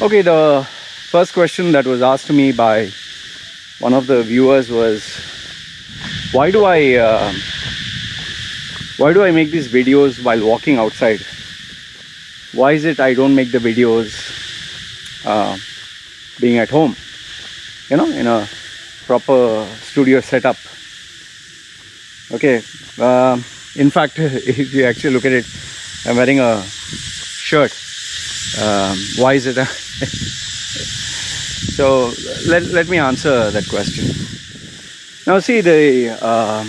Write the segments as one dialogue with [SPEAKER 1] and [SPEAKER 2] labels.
[SPEAKER 1] Okay, the first question that was asked to me by one of the viewers was, why do I make these videos while walking outside? Why is it I don't make the videos being at home, in a proper studio setup? Okay, in fact, if you actually look at it, I'm wearing a shirt. Why is it? So let me answer that question. Now see, there are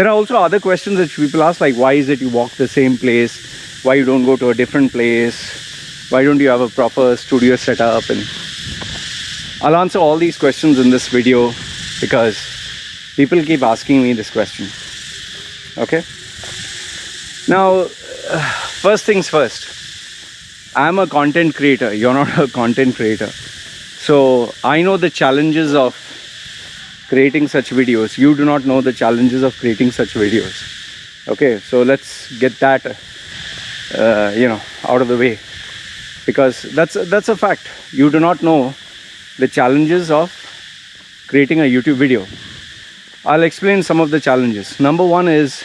[SPEAKER 1] also other questions that people ask, like why is it you walk the same place, why you don't go to a different place, why don't you have a proper studio setup? And I'll answer all these questions in this video because people keep asking me this question. Okay, now first things first, I'm a content creator, you're not a content creator. So I know the challenges of creating such videos. You do not know the challenges of creating such videos. Okay, so let's get that out of the way, because that's a fact. You do not know the challenges of creating a YouTube video. I'll explain some of the challenges. Number one is,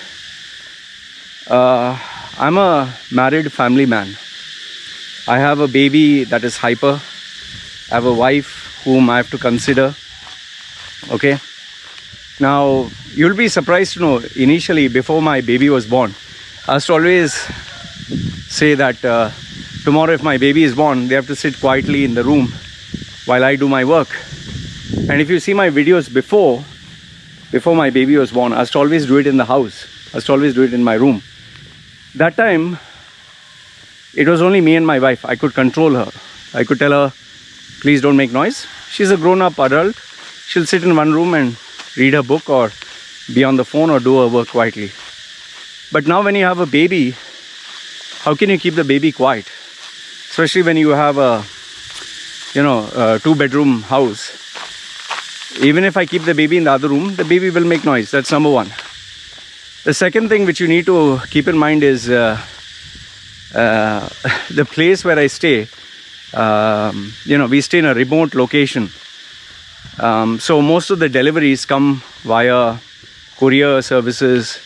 [SPEAKER 1] I'm a married family man. I have a baby that is hyper. I have a wife whom I have to consider. Okay. Now, you'll be surprised to know, initially, before my baby was born, I used to always say that tomorrow if my baby is born, they have to sit quietly in the room while I do my work. And if you see my videos before my baby was born, I used to always do it in the house. I used to always do it in my room. That time, it was only me and my wife. I could control her. I could tell her, please don't make noise. She's a grown-up adult. She'll sit in one room and read her book or be on the phone or do her work quietly. But now when you have a baby, how can you keep the baby quiet? Especially when you have a two-bedroom house. Even if I keep the baby in the other room, the baby will make noise. That's number one. The second thing which you need to keep in mind is the place where I stay. We stay in a remote location. So most of the deliveries come via courier services.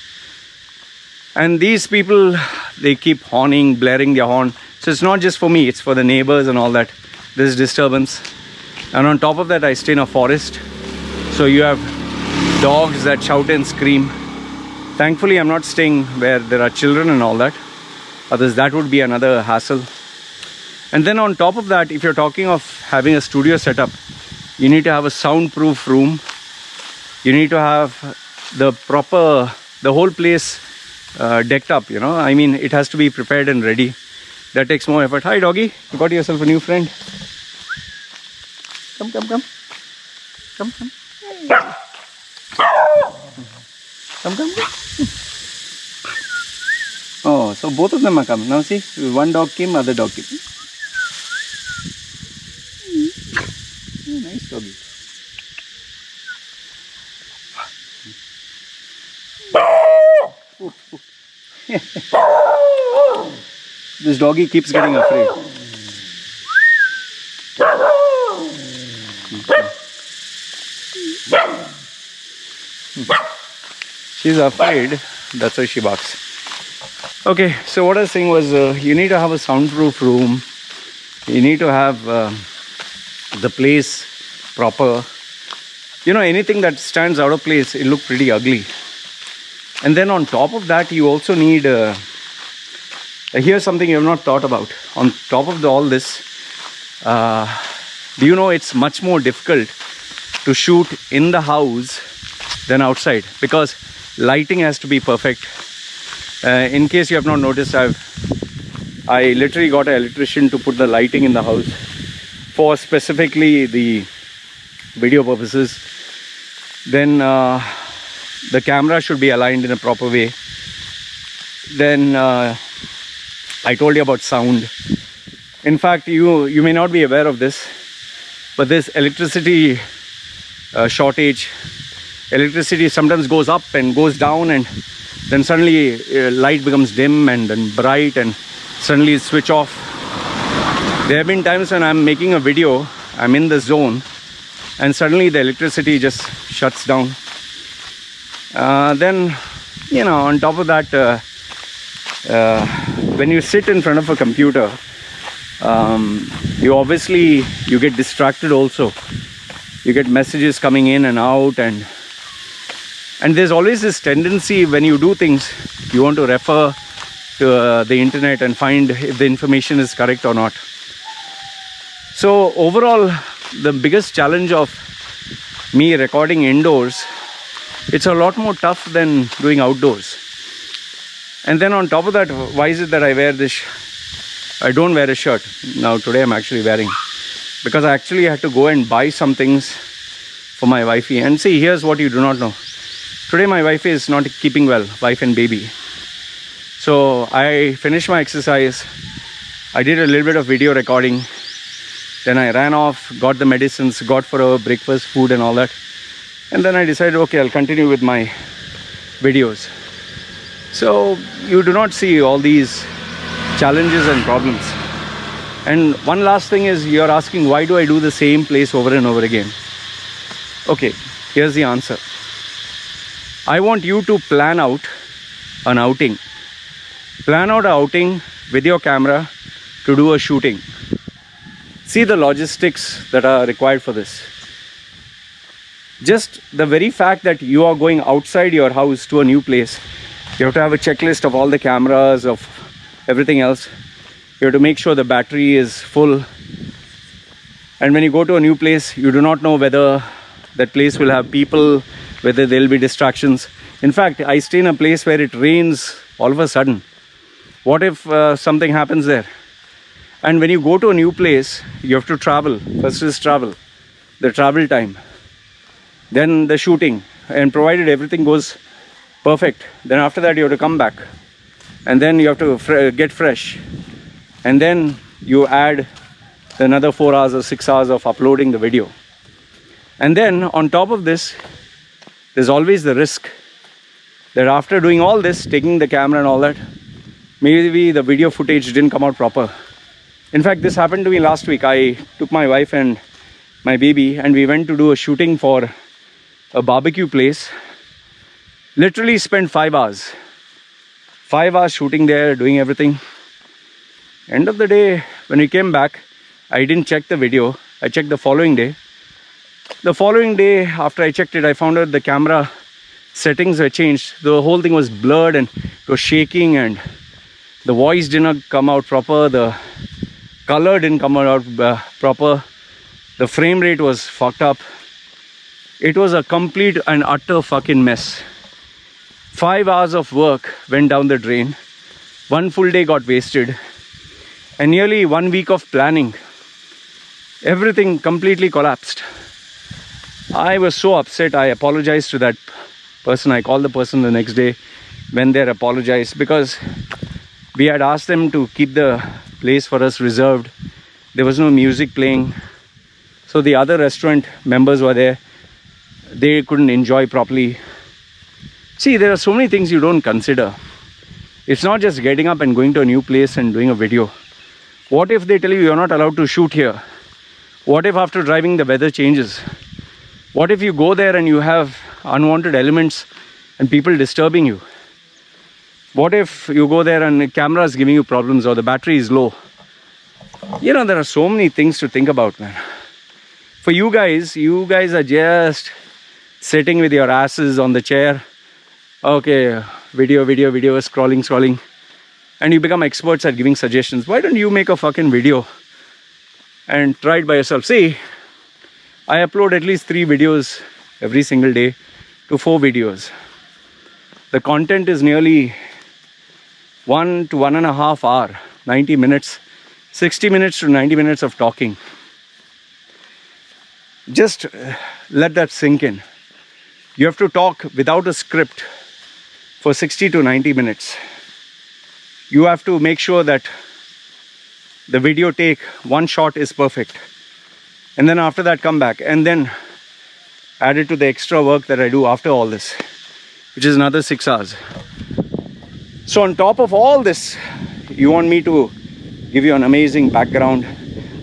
[SPEAKER 1] And these people, they keep horning, blaring their horn. So it's not just for me, it's for the neighbors and all that. There's disturbance. And on top of that, I stay in a forest. So you have dogs that shout and scream. Thankfully, I'm not staying where there are children and all that. Otherwise, that would be another hassle. And then on top of that, if you're talking of having a studio setup, you need to have a soundproof room. You need to have the whole place decked up, I mean, it has to be prepared and ready. That takes more effort. Hi, doggy. You got yourself a new friend. Come. Come. Oh, so both of them are coming. Now see, one dog came, other dog came. Oh, nice doggy. This doggy keeps getting afraid. She's afraid, that's why she barks. Okay, so what I was saying was, you need to have a soundproof room. You need to have the place proper. Anything that stands out of place, it looks pretty ugly. And then on top of that, you also need, here's something you have not thought about. On top of all this, do you know it's much more difficult to shoot in the house than outside, because lighting has to be perfect. In case you have not noticed, I literally got an electrician to put the lighting in the house for specifically the video purposes. Then the camera should be aligned in a proper way. Then I told you about sound. In fact, you may not be aware of this, but this electricity shortage, electricity sometimes goes up and goes down, and then suddenly light becomes dim and then bright, and suddenly switch off. There have been times when I'm making a video, I'm in the zone, and suddenly the electricity just shuts down. Then, you know, on top of that, when you sit in front of a computer, you get distracted also. You get messages coming in and out, and there's always this tendency when you do things, you want to refer to the internet and find if the information is correct or not. So overall, the biggest challenge of me recording indoors, it's a lot more tough than doing outdoors. And then on top of that, why is it that I wear this? I don't wear a shirt. Now today I'm actually wearing, because I actually had to go and buy some things for my wifey. And see, here's what you do not know. Today my wife is not keeping well, wife and baby. So I finished my exercise. I did a little bit of video recording. Then I ran off, got the medicines, got for her breakfast, food and all that. And then I decided, okay, I'll continue with my videos. So you do not see all these challenges and problems. And one last thing is, you're asking, why do I do the same place over and over again? Okay, here's the answer. I want you to plan out an outing. Plan out an outing with your camera to do a shooting. See the logistics that are required for this. Just the very fact that you are going outside your house to a new place, you have to have a checklist of all the cameras, of everything else. You have to make sure the battery is full. And when you go to a new place, you do not know whether that place will have people, whether there will be distractions. In fact, I stay in a place where it rains all of a sudden. What if something happens there? And when you go to a new place, you have to travel. First is travel, the travel time. Then the shooting. And provided everything goes perfect, then after that you have to come back. And then you have to get fresh. And then you add another 4 hours or 6 hours of uploading the video. And then on top of this, there's always the risk that after doing all this, taking the camera and all that, maybe the video footage didn't come out proper. In fact, this happened to me last week. I took my wife and my baby and we went to do a shooting for a barbecue place. Literally spent 5 hours. 5 hours shooting there, doing everything. End of the day, when we came back, I didn't check the video. I checked the following day. The following day, after I checked it, I found out the camera settings were changed. The whole thing was blurred and it was shaking and the voice did not come out proper. The color didn't come out proper. The frame rate was fucked up. It was a complete and utter fucking mess. 5 hours of work went down the drain. 1 full day got wasted. And nearly 1 week of planning. Everything completely collapsed. I was so upset. I apologized to that person. I called the person the next day when they apologized, because we had asked them to keep the place for us reserved. There was no music playing. So the other restaurant members were there. They couldn't enjoy properly. See, there are so many things you don't consider. It's not just getting up and going to a new place and doing a video. What if they tell you you're not allowed to shoot here? What if after driving the weather changes? What if you go there and you have unwanted elements and people disturbing you? What if you go there and the camera is giving you problems or the battery is low? You know, there are so many things to think about, man. For you guys are just sitting with your asses on the chair. Okay, video, scrolling. And you become experts at giving suggestions. Why don't you make a fucking video and try it by yourself? See, I upload at least 3 videos every single day to 4 videos. The content is nearly 1 to 1.5 hours, 90 minutes, 60 minutes to 90 minutes of talking. Just let that sink in. You have to talk without a script for 60 to 90 minutes. You have to make sure that the video take, one shot is perfect. And then after that, come back and then add it to the extra work that I do after all this, which is another 6 hours. So on top of all this, you want me to give you an amazing background,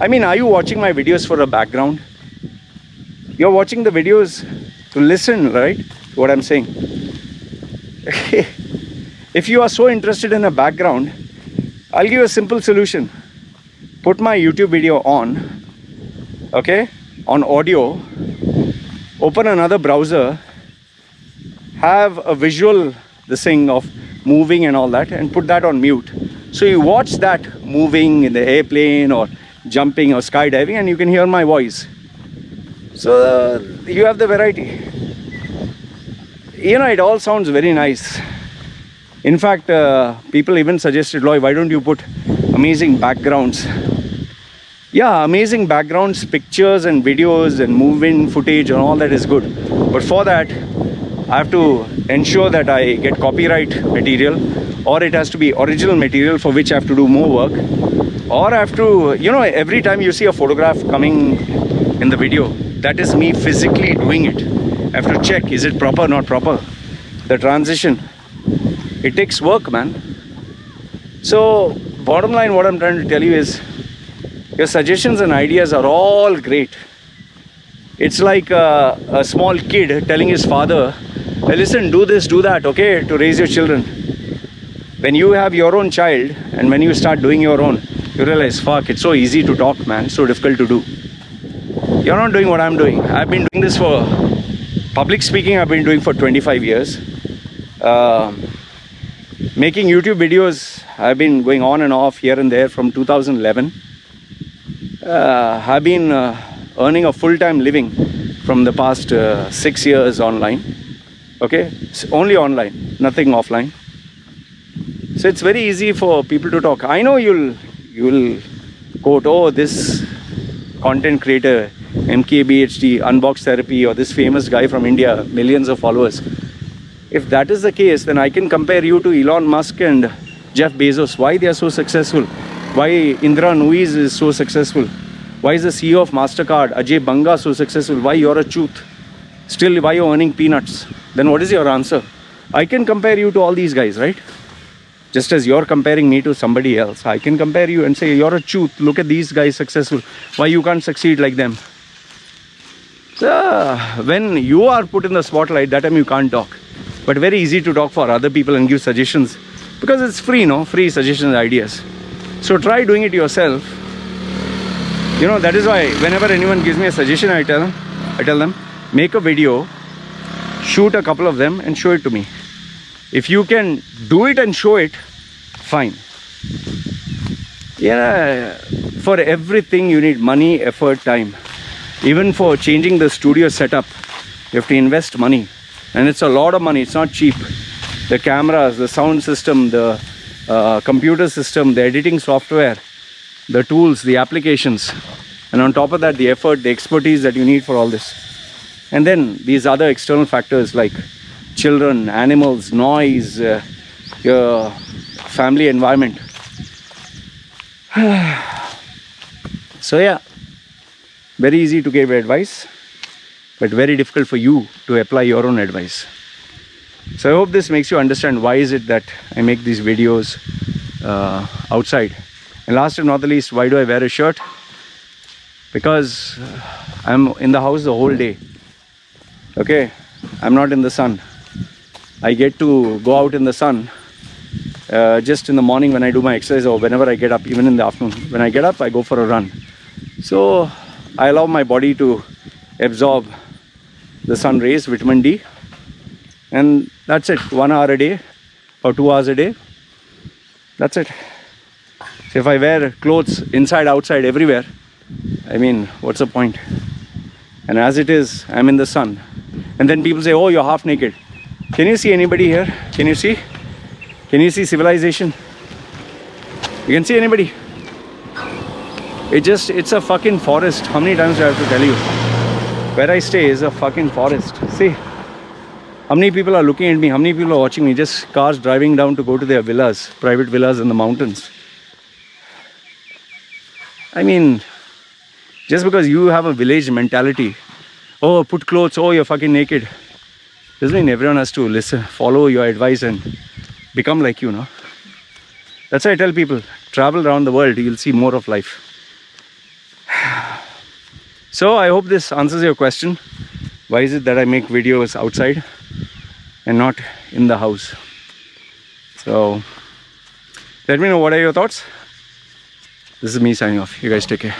[SPEAKER 1] I mean, are you watching my videos for a background? You're watching the videos to listen, right? What I'm saying. If you are so interested in a background, I'll give you a simple solution. Put my YouTube video on, okay, on audio, open another browser, have a visual, this thing of moving and all that, and put that on mute. So you watch that moving in the airplane or jumping or skydiving, and you can hear my voice. So you have the variety. You know, it all sounds very nice. In fact, people even suggested, Loy, why don't you put amazing backgrounds? Yeah, amazing backgrounds, pictures and videos and moving footage and all that is good. But for that, I have to ensure that I get copyright material, or it has to be original material for which I have to do more work. Or I have to, you know, every time you see a photograph coming in the video, that is me physically doing it. I have to check, is it proper, not proper? The transition. It takes work, man. So, bottom line, what I'm trying to tell you is, your suggestions and ideas are all great. It's like a small kid telling his father, hey, listen, do this, do that, okay, to raise your children. When you have your own child and when you start doing your own, you realize, fuck, it's so easy to talk, man, it's so difficult to do. You're not doing what I'm doing. I've been doing this for public speaking, I've been doing for 25 years. Making YouTube videos, I've been going on and off here and there from 2011. I've been earning a full-time living from the past 6 years online. Okay, it's only online, nothing offline. So it's very easy for people to talk. I know you'll quote, oh, this content creator, MKBHD, Unbox Therapy, or this famous guy from India, millions of followers. If that is the case, then I can compare you to Elon Musk and Jeff Bezos. Why they are so successful? Why Indra Nuiz is so successful? Why is the CEO of MasterCard, Ajay Banga, so successful? Why you're a chooth? Still, why you're earning peanuts? Then what is your answer? I can compare you to all these guys, right? Just as you're comparing me to somebody else, I can compare you and say, you're a chooth. Look at these guys successful. Why you can't succeed like them? So, when you are put in the spotlight, that time you can't talk. But very easy to talk for other people and give suggestions. Because it's free, no? Free suggestions, ideas. So try doing it yourself. You know, that is why whenever anyone gives me a suggestion, I tell them, make a video, shoot a couple of them and show it to me. If you can do it and show it, fine. Yeah, for everything you need money, effort, time. Even for changing the studio setup, you have to invest money. And it's a lot of money, it's not cheap. The cameras, the sound system, the computer system, the editing software, the tools, the applications. And on top of that, the effort, the expertise that you need for all this. And then these other external factors like children, animals, noise, your family environment. So yeah, very easy to give advice, but very difficult for you to apply your own advice. So I hope this makes you understand why is it that I make these videos outside. And last and not the least, why do I wear a shirt? Because I'm in the house the whole day. Okay, I'm not in the sun. I get to go out in the sun just in the morning when I do my exercise, or whenever I get up, even in the afternoon. When I get up, I go for a run. So I allow my body to absorb the sun rays, vitamin D, and that's it. 1 hour a day or 2 hours a day. That's it. So if I wear clothes inside, outside, everywhere, I mean, what's the point? And as it is, I'm in the sun. And then people say, oh, you're half naked. Can you see anybody here? Can you see? Can you see civilization? You can see anybody? It's a fucking forest. How many times do I have to tell you? Where I stay is a fucking forest. See, how many people are looking at me? How many people are watching me? Just cars driving down to go to their villas, private villas in the mountains. I mean, just because you have a village mentality, oh, put clothes, oh, you're fucking naked, doesn't mean everyone has to listen, follow your advice and become like you, no? That's why I tell people, travel around the world, you'll see more of life. So I hope this answers your question. Why is it that I make videos outside and not in the house? So let me know, what are your thoughts? This is me signing off. You guys take care.